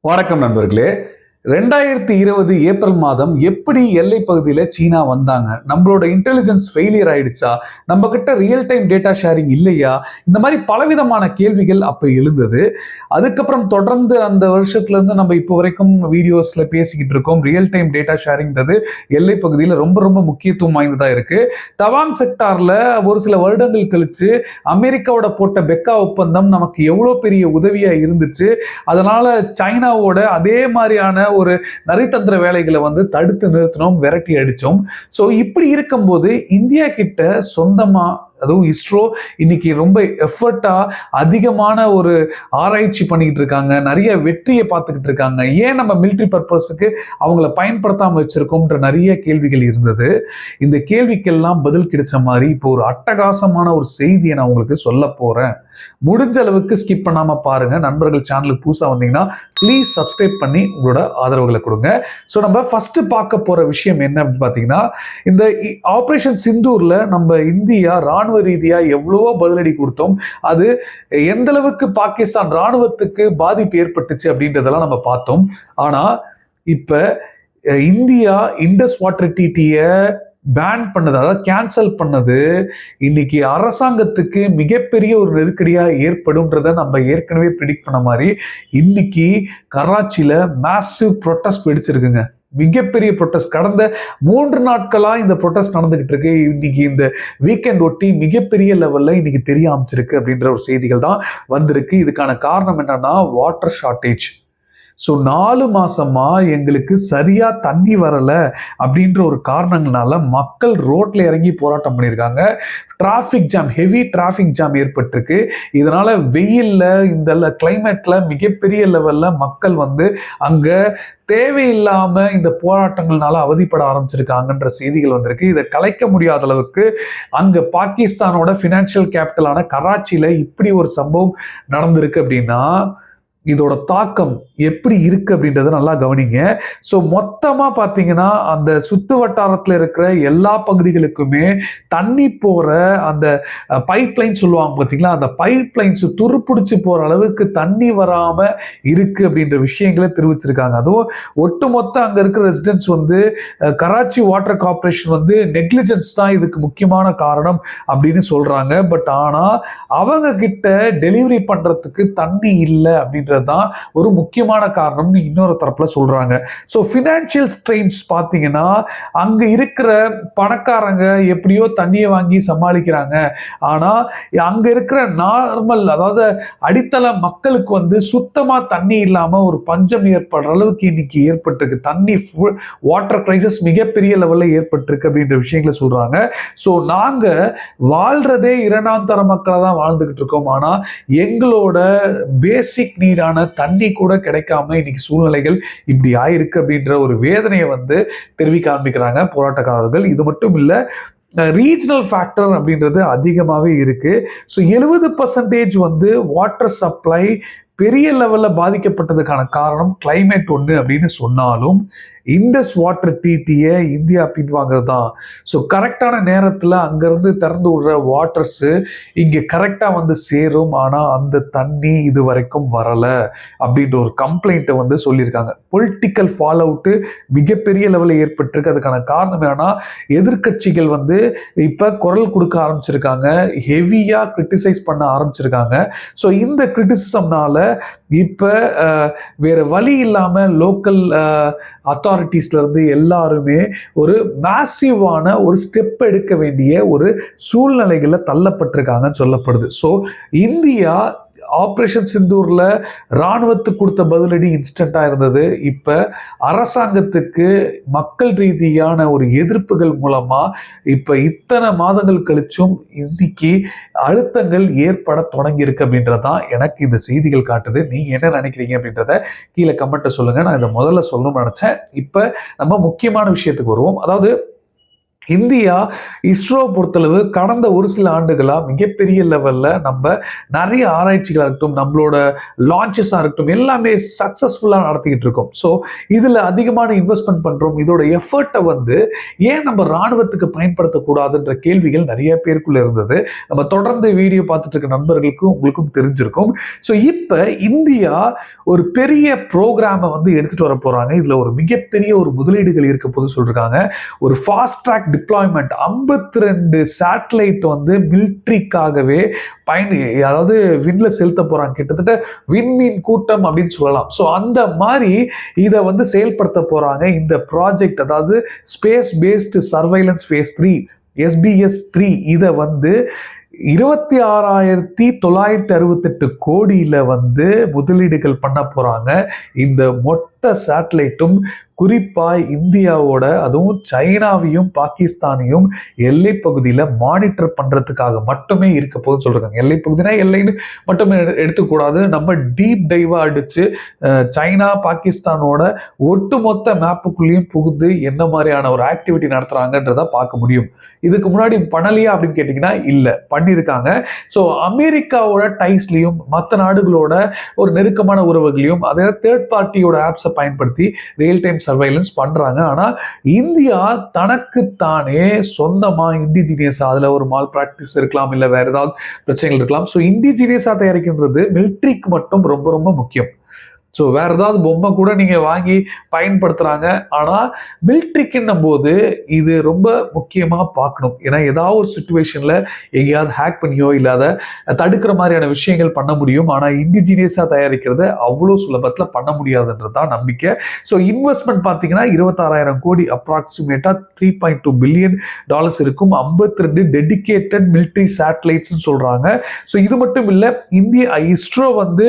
வணக்கம் நண்பர்களே. 2020 ஏப்ரல் மாதம் எப்படி எல்லை பகுதியில் சீனா வந்தாங்க? நம்மளோட இன்டெலிஜென்ஸ் ஃபெயிலியர் ஆயிடுச்சா? நம்ம கிட்ட ரியல் டைம் டேட்டா ஷேரிங் இல்லையா? இந்த மாதிரி பலவிதமான கேள்விகள் அப்ப எழுந்தது. அதுக்கப்புறம் தொடர்ந்து அந்த வருஷத்துல இருந்து நம்ம இப்போ வரைக்கும் வீடியோஸ்ல பேசிக்கிட்டு இருக்கோம். ரியல் டைம் டேட்டா ஷேரிங்ன்றது எல்லை பகுதியில் ரொம்ப ரொம்ப முக்கியத்துவம் வாய்ந்ததா இருக்கு. தவாங் செக்டார்ல ஒரு சில வருடங்கள் கழிச்சு அமெரிக்காவோட போட்ட பெக்கா ஒப்பந்தம் நமக்கு எவ்வளவு பெரிய உதவியா இருந்துச்சு. அதனால சைனாவோட அதே மாதிரியான ஒரு நரித்தந்திர வேலைகளை தடுத்து நிறுத்தினோம், விரட்டி அடிச்சோம். சோ இப்படி இருக்கும்போது இந்தியா கிட்ட சொந்தமா, அதுவும் இஸ்ரோ இன்னைக்கு ரொம்ப எஃபர்ட்டா அதிகமான ஒரு ஆராய்ச்சி பண்ணிக்கிட்டு இருக்காங்க, நிறைய வெற்றியை பார்த்துக்கிட்டு இருக்காங்க. ஏன் நம்ம மிலிட்டரி பர்பஸுக்கு அவங்கள பயன்படுத்தாம வச்சிருக்கோம்ன்ற நிறைய கேள்விகள் இருந்தது. இந்த கேள்விக்கெல்லாம் பதில் கிடைச்ச மாதிரி இப்போ ஒரு அட்டகாசமான ஒரு செய்தியை நான் உங்களுக்கு சொல்ல போறேன். முடிஞ்ச அளவுக்கு ஸ்கிப் பண்ணாம பாருங்க. நண்பர்கள் சேனலுக்கு புதுசா வந்தீங்கன்னா ப்ளீஸ் சப்ஸ்கிரைப் பண்ணி உங்களோட ஆதரவுகளை கொடுங்க. ஸோ நம்ம ஃபர்ஸ்ட் பார்க்க போற விஷயம் என்ன அப்படின்னு பார்த்தீங்கன்னா, இந்த ஆபரேஷன் சிந்தூர்ல நம்ம இந்தியா ராணுவ ரீதியா எவ்வளவோ பதிலடி கொடுத்தோம். அது எந்த அளவுக்கு பாகிஸ்தான் ராணுவத்துக்கு பாதிப்பு ஏற்பட்டுச்சு அப்படின்றதெல்லாம் நம்ம பார்த்தோம். ஆனா இப்ப இந்தியா இண்டஸ் வாட்டர் டிடிய பேன் பண்ணது, அதாவது கேன்சல் பண்ணது இன்னைக்கு அரசாங்கத்துக்கு மிகப்பெரிய ஒரு நெருக்கடியா ஏற்படும்ன்றத நம்ம ஏற்கனவே ப்ரிடிக்ட் பண்ண மாதிரி இன்னைக்கு கராச்சியில மேசிவ் ப்ரொட்டஸ்ட் வெடிச்சிருக்குங்க. மிகப்பெரிய ப்ரொட்டஸ்ட். கடந்த 3 நாட்களா இந்த ப்ரொட்டஸ்ட் நடந்துகிட்டு இருக்கு. இன்னைக்கு இந்த வீக்கெண்ட் ஒட்டி மிகப்பெரிய லெவல்ல இன்னைக்கு தெரிய ஆரம்பிச்சிருக்கு அப்படின்ற ஒரு செய்திகள் தான் வந்திருக்கு. இதுக்கான காரணம் என்னன்னா வாட்டர் ஷார்டேஜ். ஸோ 4 மாசமா எங்களுக்கு சரியா தண்ணி வரல அப்படின்ற ஒரு காரணங்களால மக்கள் ரோட்ல இறங்கி போராட்டம் பண்ணியிருக்காங்க. Traffic jam, heavy traffic jam ஏற்பட்டிருக்கு. இதனால வெயில்ல இந்த கிளைமேட்ல மிகப்பெரிய லெவல்ல மக்கள் அங்க தேவையில்லாம இந்த போராட்டங்கள்னால அவதிப்பட ஆரம்பிச்சிருக்காங்கன்ற செய்திகள் வந்திருக்கு. இதை கலைக்க முடியாத அளவுக்கு அங்க பாகிஸ்தானோட பினான்சியல் கேபிட்டலான கராச்சியில இப்படி ஒரு சம்பவம் நடந்திருக்கு அப்படின்னா இதோட தாக்கம் எப்படி இருக்கு அப்படின்றத நல்லா கவனிங்க. ஸோ மொத்தமா பார்த்தீங்கன்னா அந்த சுத்து வட்டாரத்தில் இருக்கிற எல்லா பகுதிகளுக்குமே தண்ணி போற அந்த பைப் லைன் சொல்லுவாங்க பார்த்தீங்களா, அந்த பைப் லைன்ஸ் துருப்பிடிச்சு போற அளவுக்கு தண்ணி வராம இருக்கு அப்படின்ற விஷயங்களை தெரிவிச்சிருக்காங்க. அதுவும் ஒட்டுமொத்த அங்க இருக்கிற residents Karachi water corporation negligence தான் இதுக்கு முக்கியமான காரணம் அப்படின்னு சொல்றாங்க. பட் ஆனா அவங்க கிட்ட டெலிவரி பண்றதுக்கு தண்ணி இல்லை அப்படின்ற தான் ஒரு முக்கியமான காரணம்னு இன்னொரு தரப்புல சொல்றாங்க. ஸோ ஃபினான்ஷியல் ஸ்ட்ரெயின்ஸ் பார்த்தீங்கன்னா அங்க இருக்கிற பணக்காரங்க எப்படியோ தண்ணியை வாங்கி சமாளிக்கிறாங்க. ஆனா அங்க இருக்கிற நார்மல், அதாவது அடித்தள மக்களுக்கு சுத்தமா தண்ணி இல்லாம ஒரு பஞ்சம் ஏற்படுற அளவுக்கு இன்னைக்கு ஏற்பட்டிருக்கு. தண்ணி வாட்டர் கிரைசிஸ் மிகப்பெரிய லெவல்ல ஏற்பட்டிருக்கு அப்படின்ற விஷயங்களை சொல்றாங்க. ஸோ நாங்க வாழ்றதே 2ஆம் தர மக்களை தான் வாழ்ந்துகிட்டு இருக்கோம். ஆனா எங்களோட பேசிக் நீடான தண்ணி கூட கிடைக்காம இன்னைக்கு சூழ்நிலைகள் இப்படி ஆயிருக்கு அப்படின்ற ஒரு வேதனையை தெரிவிக்க ஆரம்பிக்கிறாங்க போராட்டக்காரர்கள். இது மட்டும் இல்ல, ரீஜனல் ஃபேக்டர் அப்படின்றது அதிகமாகவே இருக்கு. ஸோ 70% வாட்டர் சப்ளை பெரிய லெவல்ல பாதிக்கப்பட்டதுக்கான காரணம் கிளைமேட் ஒன்று அப்படின்னு சொன்னாலும் இண்டஸ் வாட்டர் டிடிய இந்தியா பின்வாங்கிறது தான். ஸோ கரெக்டான நேரத்தில் அங்கிருந்து திறந்து விடுற வாட்டர்ஸ் இங்கே கரெக்டாக சேரும். ஆனால் அந்த தண்ணி இது வரைக்கும் வரல அப்படின்ற ஒரு கம்ப்ளைண்ட்டை சொல்லியிருக்காங்க. பொலிட்டிக்கல் ஃபால் அவுட்டு மிகப்பெரிய லெவலில் ஏற்பட்டிருக்கு. அதுக்கான காரணம் என்னன்னா எதிர்கட்சிகள் இப்போ குரல் கொடுக்க ஆரம்பிச்சிருக்காங்க, ஹெவியா கிரிட்டிசைஸ் பண்ண ஆரம்பிச்சிருக்காங்க. ஸோ இந்த கிரிட்டிசிசம்னால இப்ப வேற வழி இல்லாம லோக்கல் அத்தாரிட்டிஸ்ல இருந்து எல்லாருமே ஒரு மேசிவான ஒரு ஸ்டெப் எடுக்க வேண்டிய ஒரு சூழ்நிலைகள்ல தள்ளப்பட்டிருக்காங்கன்னு சொல்லப்படுது. ஸோ இந்தியா ஆபரேஷன் சிந்தூர்ல ராணுவத்துக்கு கொடுத்த பதிலடி இன்ஸ்டன்டா இருந்தது. இப்ப அரசாங்கத்துக்கு மக்கள் ரீதியான ஒரு எதிர்ப்புகள் மூலமா இப்ப இத்தனை மாதங்கள் கழிச்சும் இன்னைக்கு அழுத்தங்கள் ஏற்பட தொடங்கி இருக்கு அப்படின்றதான் எனக்கு இந்த செய்திகள் காட்டுது. நீங்க என்ன நினைக்கிறீங்க அப்படின்றத கீழே கமெண்ட்டை சொல்லுங்க. நான் இதை முதல்ல சொல்லணும்னு நினைச்சேன். இப்ப நம்ம முக்கியமான விஷயத்துக்கு வருவோம். அதாவது இந்தியா இஸ்ரோ பொறுத்தளவு கடந்த ஒரு சில ஆண்டுகளா மிகப்பெரிய லெவல்ல நம்ம நிறைய ஆராய்ச்சிகளாக இருக்கட்டும், நம்மளோட லான்ச்சஸாக இருக்கட்டும், எல்லாமே சக்சஸ்ஃபுல்லாக நடத்திக்கிட்டு இருக்கோம். ஸோ இதில் அதிகமான இன்வெஸ்ட்மெண்ட் பண்றோம். இதோட எஃபர்ட்டை வந்து ஏன் நம்ம ராணுவத்துக்கு பயன்படுத்தக்கூடாதுன்ற கேள்விகள் நிறைய பேருக்குள்ள இருந்தது. நம்ம தொடர்ந்து வீடியோ பார்த்துட்டு இருக்க நண்பர்களுக்கும் உங்களுக்கும் தெரிஞ்சிருக்கும். ஸோ இப்போ இந்தியா ஒரு பெரிய ப்ரோக்ராமை வந்து எடுத்துட்டு வர போறாங்க. இதுல ஒரு மிகப்பெரிய ஒரு முதலீடுகள் இருக்க போது சொல்றாங்க. ஒரு ஃபாஸ்ட் ட்ராக் டிப்ளாய்மெண்ட் 52 சேட்டலைட் வந்து மிலிட்ரிக்காகவே அதாவது விண்ல செலுத்த போறாங்க. கிட்டத்தட்ட விண்மீன் கூட்டம் அப்படின்னு சொல்லலாம். ஸோ அந்த மாதிரி இதை வந்து செயல்படுத்த போறாங்க. இந்த ப்ராஜெக்ட் அதாவது space based surveillance face 3 SBS-3 இதை வந்து 26,968 கோடியில வந்து முதலீடுகள் பண்ண போறாங்க. இந்த மொத்த சேட்டலைட்டும் குறிப்பா இந்தியாவோட அதுவும் சைனாவையும் பாகிஸ்தானையும் எல்லை பகுதியில மானிட்டர் பண்றதுக்காக மட்டுமே இருக்க போதுன்னு சொல்றாங்க. எல்லை பகுதினா எல்லைன்னு மட்டுமே எடுத்துக்கூடாது. நம்ம டீப் டைவா அடிச்சு சைனா பாகிஸ்தானோட ஒட்டுமொத்த மேப்புக்குள்ளேயும் புகுந்து என்ன மாதிரியான ஒரு ஆக்டிவிட்டி நடத்துறாங்கன்றத பார்க்க முடியும். இதுக்கு முன்னாடி பண்ணலையா அப்படின்னு கேட்டீங்கன்னா இல்ல, பண்ணியிருக்காங்க. ஸோ அமெரிக்காவோட டைஸ்லையும் மற்ற நாடுகளோட ஒரு நெருக்கமான உறவுகளையும் அதாவது தேர்ட் பார்ட்டியோட ஆப்ஸை பயன்படுத்தி ரியல் டைம் சர்வைலன்ஸ் பண்றாங்க. ஆனா இந்தியா தனக்குத்தானே சொந்தமா இண்டிஜினியஸா அதுல ஒரு மால் பிராக்டிஸ் இருக்கலாம், இல்ல வேற ஏதாவது பிரச்சனைகள் இருக்கலாம். ஸோ இண்டிஜினியஸா தயாரிக்கின்றது மிலிட்ரிக்கு மட்டும் ரொம்ப ரொம்ப முக்கியம். ஸோ வேற ஏதாவது பொம்மை கூட நீங்க வாங்கி பயன்படுத்துறாங்க. ஆனா மிலிட்ரிக்குன்னும் போது இது ரொம்ப முக்கியமா பார்க்கணும். ஏன்னா ஏதாவது ஒரு சுச்சுவேஷன்ல எங்கேயாவது ஹேக் பண்ணியோ இல்லாத தடுக்கிற மாதிரியான விஷயங்கள் பண்ண முடியும். ஆனா இண்டிஜினியஸா தயாரிக்கிறத அவ்வளோ சுலபத்துல பண்ண முடியாதுன்றது தான் நம்பிக்கை. ஸோ இன்வெஸ்ட்மெண்ட் பார்த்தீங்கன்னா 26,000 கோடி அப்ராக்சிமேட்டா $3.2 பில்லியன் இருக்கும். 52 டெடிகேட்டட் மிலிட்ரி சேட்டலைட்ஸ் சொல்றாங்க. ஸோ இது மட்டும் இல்ல, இஸ்ரோ வந்து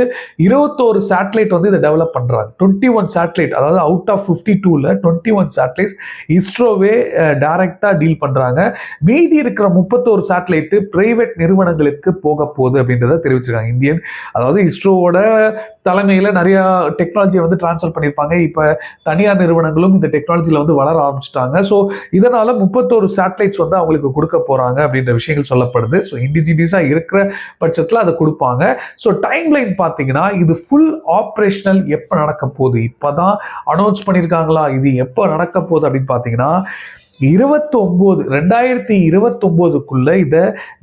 21 சேட்டலைட் வந்து இதை டெவலப் பண்றாங்க. 21 சேட்டலைட், அதாவது அவுட் ஆஃப் 52ல 21 சேட்டலைட்ஸ் இஸ்ரோவே டைரக்டா டீல் பண்றாங்க. மீதி இருக்கிற 31 சேட்டலைட் பிரைவேட் நிறுவனங்களுக்கு போக போகுது அப்படின்றத தெரிவிச்சிருக்காங்க. அதாவது இஸ்ரோவோட தலைமையில நிறைய டெக்னாலஜியை வந்து டிரான்ஸ்ஃபர் பண்ணியிருப்பாங்க. இப்ப தனியார் நிறுவனங்களும் இந்த டெக்னாலஜியில வந்து வளர ஆரம்பிச்சிட்டாங்க. ஸோ இதனால 31 சேட்டலைட்ஸ் வந்து அவங்களுக்கு கொடுக்க போறாங்க அப்படின்ற விஷயங்கள் சொல்லப்படுது. ஸோ இண்டிஜினியஸா இருக்கிற பட்சத்தில் அதை கொடுப்பாங்க. ஸோ டைம் லைன் பார்த்தீங்கன்னா இது ஃபுல் ஆப்ரேஷனல் எப்ப நடக்க போகுது, இப்பதான் அனௌன்ஸ் பண்ணியிருக்காங்களா, இது எப்ப நடக்க போகுது அப்படின்னு பார்த்தீங்கன்னா 2029க்குள்ள இதை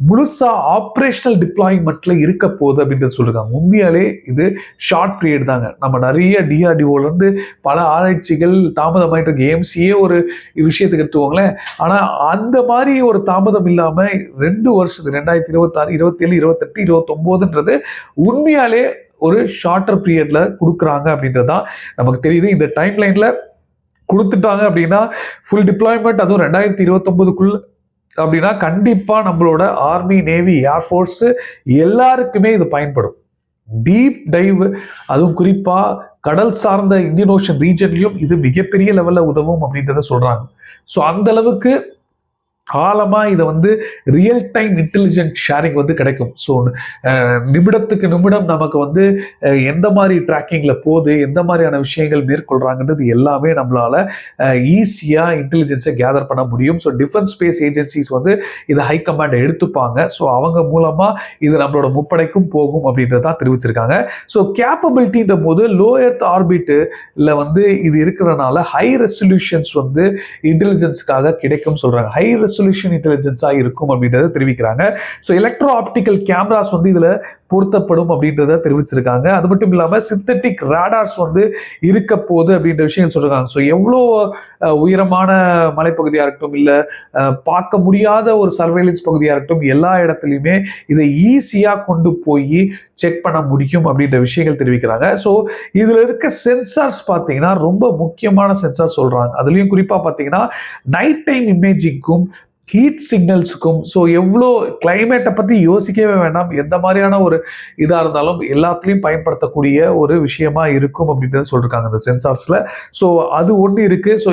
முழுசா ஆப்ரேஷனல் டிப்ளாய்மெண்ட்ல இருக்க போகுது அப்படின்றது சொல்றாங்க. உண்மையாலே இது ஷார்ட் பீரியட் தாங்க. நம்ம நிறைய DRDOல இருந்து பல ஆராய்ச்சிகள் தாமதமாயிட்டு இருக்கு. AMCயே ஒரு விஷயத்துக்கு எடுத்துக்கோங்களேன். ஆனா அந்த மாதிரி ஒரு தாமதம் இல்லாம 2 வருஷத்துக்கு 2026, 27, 28, 29ன்றது உண்மையாலே ஒரு ஷார்ட்டர் பீரியட்ல கொடுக்குறாங்க அப்படின்றதுதான் நமக்கு தெரியுது. இந்த டைம் லைன்ல கொடுத்துட்டாங்க அப்படின்னா ஃபுல் டிப்ளாய்மெண்ட், அதுவும் 2029க்குள்ள அப்படின்னா கண்டிப்பா நம்மளோட ஆர்மி, நேவி, ஏர்ஃபோர்ஸ் எல்லாருக்குமே இது பயன்படும். டீப் டைவ், அதுவும் குறிப்பா கடல் சார்ந்த இந்தியன் ஓஷன் ரீஜன்லயும் இது மிகப்பெரிய லெவல்ல உதவும் அப்படின்றத சொல்றாங்க. ஸோ அந்த அளவுக்கு ஆழமா இதை வந்து ரியல் டைம் இன்டெலிஜென்ட் ஷேரிங் வந்து கிடைக்கும். ஸோ நிமிடத்துக்கு நிமிடம் நமக்கு வந்து எந்த மாதிரி ட்ராக்கிங்ல போகுது, எந்த மாதிரியான விஷயங்கள் மேற்கொள்றாங்கன்றது எல்லாமே நம்மளால ஈஸியா இன்டெலிஜென்ஸை கேதர் பண்ண முடியும். ஸோ டிஃபென்ஸ் ஸ்பேஸ் ஏஜென்சிஸ் வந்து இதை ஹை கமாண்ட் எடுத்துப்பாங்க. ஸோ அவங்க மூலமா இது நம்மளோட முப்படைக்கும் போகும் அப்படின்றதான் தெரிவிச்சிருக்காங்க. ஸோ கேப்பபிலிட்டின்ற போது லோ எர்த் ஆர்பிட்ல வந்து இது இருக்கிறதுனால ஹை ரெசல்யூஷன்ஸ் வந்து இன்டெலிஜென்ஸ்க்காக கிடைக்கும் சொல்றாங்க. ஹை ரெசல்யூஷன் இன்டெலிஜென்ஸா இருக்கும் அப்படின்றத தெரிவிக்கிறாங்க. ஸோ எலக்ட்ரோ ஆப்டிக்கல் கேமராஸ் வந்து இதுல பொருத்தப்படும் அப்படின்றத தெரிவிச்சிருக்காங்க. அது மட்டும் இல்லாம சிந்தட்டிக் ராடார்ஸ் வந்து இருக்க போகுது அப்படின்ற விஷயம் சொல்றாங்க. ஸோ எவ்வளோ உயரமான மலைப்பகுதியா இருக்கட்டும், இல்ல பார்க்க முடியாத ஒரு சர்வேலன்ஸ் பகுதியா இருக்கட்டும், எல்லா இடத்துலையுமே இதை ஈஸியா கொண்டு போய் செக் பண்ண முடியும் அப்படின்ற விஷயங்கள் தெரிவிக்கிறாங்க. ஸோ இதுல இருக்க சென்சார்ஸ் பார்த்தீங்கன்னா ரொம்ப முக்கியமான சென்சார் சொல்றாங்க. அதுலயும் குறிப்பா பார்த்தீங்கன்னா நைட் டைம் இமேஜிங்கும் ஹீட் சிக்னல்ஸுக்கும். ஸோ எவ்வளோ கிளைமேட்டை பற்றி யோசிக்கவே வேண்டாம், எந்த மாதிரியான ஒரு இதாக இருந்தாலும் எல்லாத்துலேயும் பயன்படுத்தக்கூடிய ஒரு விஷயமா இருக்கும் அப்படின்றது சொல்லியிருக்காங்க இந்த சென்சார்ஸில். ஸோ அது ஒன்று இருக்கு. ஸோ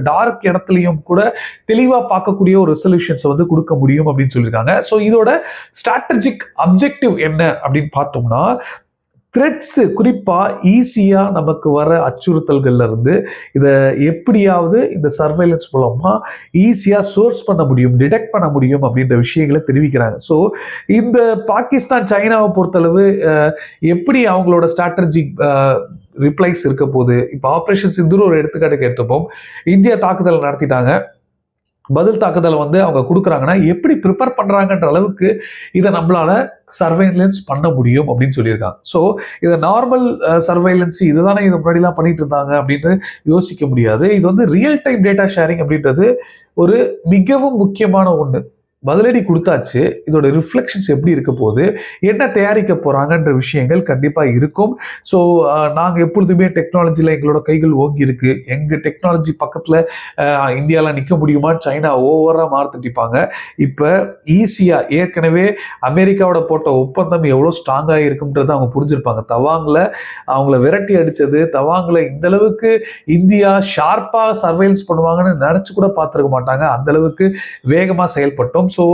டார்க் இடத்துலையும் கூட தெளிவாக பார்க்கக்கூடிய ஒரு ரெசல்யூஷன்ஸை வந்து கொடுக்க முடியும் அப்படின்னு சொல்லியிருக்காங்க. ஸோ இதோட ஸ்ட்ராட்டஜிக் அப்ஜெக்டிவ் என்ன அப்படின்னு பார்த்தோம்னா த்ரெட்ஸு குறிப்பாக ஈஸியாக நமக்கு வர அச்சுறுத்தல்கள்ல இருந்து இதை எப்படியாவது இந்த சர்வைலன்ஸ் மூலமாக ஈஸியாக சோர்ஸ் பண்ண முடியும், டிடெக்ட் பண்ண முடியும் அப்படின்ற விஷயங்களை தெரிவிக்கிறாங்க. ஸோ இந்த பாகிஸ்தான் சைனாவை பொறுத்தளவு எப்படி அவங்களோட ஸ்ட்ராட்டஜிக் ரிப்ளைஸ் இருக்க போகுது. இப்போ ஆப்ரேஷன் சிந்தூர் ஒரு எடுத்துக்காட்டுக்கு எடுத்துப்போம். இந்தியா தாக்குதல் நடத்திட்டாங்க, பதில் தாக்குதலை அவங்க கொடுக்குறாங்கன்னா எப்படி ப்ரிப்பேர் பண்ணுறாங்கன்ற அளவுக்கு இதை நம்மளால சர்வைலன்ஸ் பண்ண முடியும் அப்படின்னு சொல்லியிருக்காங்க. ஸோ இதை நார்மல் சர்வைலன்ஸ் இதுதானே இது முன்னாடிலாம் பண்ணிட்டு இருந்தாங்க அப்படின்னு யோசிக்க முடியாது. இது ரியல் டைம் டேட்டா ஷேரிங் அப்படின்றது ஒரு மிகவும் முக்கியமான ஒன்று. பதிலடி கொடுத்தாச்சு, இதோட ரிஃப்ளெக்ஷன்ஸ் எப்படி இருக்க போகுது, என்ன தயாரிக்க போறாங்கன்ற விஷயங்கள் கண்டிப்பாக இருக்கும். ஸோ நாங்கள் எப்பொழுதுமே டெக்னாலஜியில் எங்களோட கைகள் ஓங்கி இருக்கு. எங்கள் டெக்னாலஜி பக்கத்தில் இந்தியாவில் நிற்க முடியுமா, சைனா ஓவராக மார்த்தட்டிப்பாங்க. இப்போ ஈஸியாக ஏற்கனவே அமெரிக்காவோட போட்ட ஒப்பந்தம் எவ்வளோ ஸ்ட்ராங்காக இருக்குன்றது அவங்க புரிஞ்சிருப்பாங்க. தவாங்கில் அவங்கள விரட்டி அடித்தது, தவாங்கில் இந்த அளவுக்கு இந்தியா ஷார்ப்பாக சர்வைலன்ஸ் பண்ணுவாங்கன்னு நினச்சி கூட பார்த்துருக்க மாட்டாங்க. அந்த அளவுக்கு வேகமாக செயல்பட்டோம். ஸோ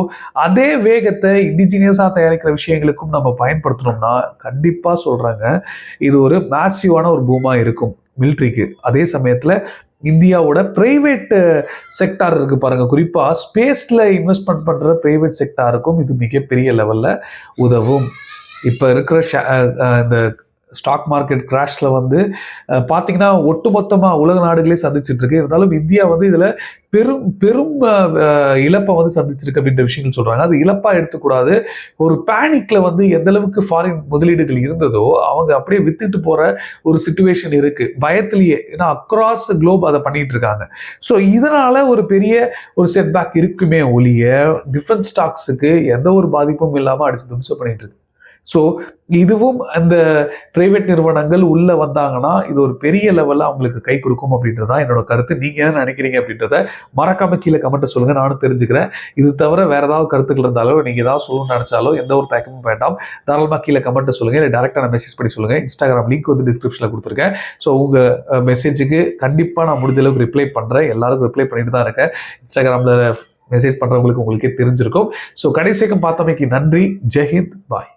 அதே வேகத்தை இண்டிஜினியஸா தயாரிக்கிற விஷயங்களுக்கும் நம்ம பயன்படுத்தணும்னா கண்டிப்பா சொல்றாங்க இது ஒரு மேசிவான ஒரு பூமா இருக்கும் மிலிட்ரிக்கு. அதே சமயத்துல இந்தியாவோட பிரைவேட் செக்டார் இருக்கு பாருங்க, குறிப்பா ஸ்பேஸ்ல இன்வெஸ்ட்மெண்ட் பண்ற பிரைவேட் செக்டாருக்கும் இது மிகப்பெரிய லெவல்ல உதவும். இப்ப இருக்கிற இந்த ஸ்டாக் மார்க்கெட் கிராஷ்ல பார்த்தீங்கன்னா ஒட்டுமொத்தமாக உலக நாடுகளே சந்திச்சுட்டு இருக்கு. இருந்தாலும் இந்தியா இதில் பெரும் பெரும் இழப்பை சந்திச்சிருக்கு அப்படின்ற விஷயங்கள் சொல்றாங்க. அது இழப்பாக எடுத்துக்கூடாது. ஒரு பேனிக்ல எந்த அளவுக்கு ஃபாரின் முதலீடுகள் இருந்ததோ அவங்க அப்படியே வித்துட்டு போற ஒரு சிச்சுவேஷன் இருக்கு பயத்திலேயே. ஏன்னா அக்ராஸ் குளோப் அதை பண்ணிட்டு இருக்காங்க. ஸோ இதனால ஒரு பெரிய ஒரு செட்பேக் இருக்குமே ஒழிய டிஃபென்ஸ் ஸ்டாக்ஸுக்கு எந்த ஒரு பாதிப்பும் இல்லாமல் அடிச்சு தும்சம் பண்ணிட்டு இருக்கு. ஸோ இதுவும் அந்த பிரைவேட் நிறுவனங்கள் உள்ள வந்தாங்கன்னா இது ஒரு பெரிய லெவலில் அவங்களுக்கு கை கொடுக்கும் அப்படின்றதான் என்னோட கருத்து. நீங்க என்ன நினைக்கிறீங்க அப்படின்றத மறக்காம கீழே கமெண்ட் சொல்லுங்க, நானும் தெரிஞ்சுக்கிறேன். இது தவிர வேற ஏதாவது கருத்துக்கள் இருந்தாலோ நீங்க ஏதாவது சொல்லணும்னு நினைச்சாலோ எந்த ஒரு தயக்கமும் வேண்டாம், தாராளமாக கீழே கமெண்ட் சொல்லுங்க, இல்லை டேரக்டா நான் மெசேஜ் பண்ணி சொல்லுங்க. இன்ஸ்டாகிராம் லிங்க் டிஸ்கிரிப்ஷன்ல கொடுத்துருக்கேன். ஸோ உங்க மெசேஜுக்கு கண்டிப்பா நான் முடிஞ்ச அளவுக்கு ரிப்ளை பண்றேன். எல்லாருக்கும் ரிப்ளை பண்ணிட்டு தான் இருக்கேன். இன்ஸ்டாகிராம்ல மெசேஜ் பண்றவங்களுக்கு உங்களுக்கே தெரிஞ்சிருக்கும். ஸோ கடைசி வரைக்கும் பார்த்தமைக்கு நன்றி. ஜெய்ஹிந்த், பாய்.